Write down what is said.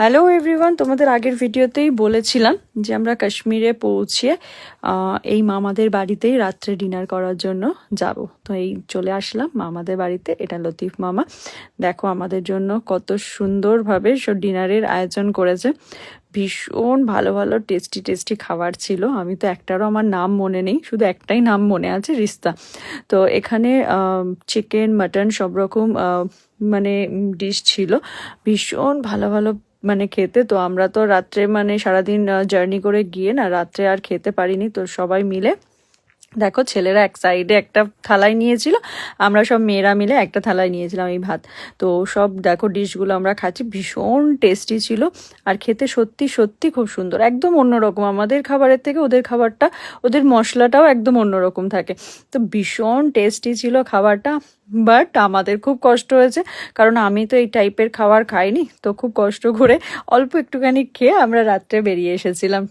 Hello everyone, তোমাদের আগের ভিডিওতেই বলেছিলাম যে আমরা কাশ্মীরে পৌঁছে এই মামাদের বাড়িতেই রাত্রে ডিনার করার জন্য যাব। তো এই চলে আসলাম মামাদের বাড়িতে। এটা লতিফ মামা। দেখো আমাদের জন্য কত সুন্দরভাবে সব ডিনারের আয়োজন করেছে। ভীষণ ভালো ভালো টেস্টি টেস্টি খাবার ছিল। আমি তো একটারও আমার নাম মনে নেই, শুধু একটাই নাম মনে আছে, রিস্তা। তো এখানে চিকেন মাটন সব রকম মানে ডিশ ছিল। ভীষণ ভালো ভালো মানে খেতে। তো আমরা তো রাত্রে মানে সারাদিন জার্নি করে গিয়ে না রাত্রে আর খেতে পারিনি। তো সবাই মিলে দেখো, ছেলেরা এক সাইডে একটা থালায় নিয়েছিল, আমরা সব মেয়েরা মিলে একটা থালায় নিয়েছিলাম এই ভাত। তো সব দেখো ডিশগুলো আমরা খাচ্ছি, ভীষণ টেস্টি ছিল। আর খেতে সত্যি সত্যি খুব সুন্দর, একদম অন্যরকম আমাদের খাবারের থেকে। ওদের খাবারটা, ওদের মশলাটাও একদম অন্যরকম থাকে। তো ভীষণ টেস্টি ছিল খাবারটা। বাট আমাদের খুব কষ্ট হয়েছে, কারণ আমি তো এই টাইপের খাবার খাইনি। তো খুব কষ্ট করে অল্প একটুখানি খেয়ে আমরা রাত্রে বেরিয়ে এসেছিলাম।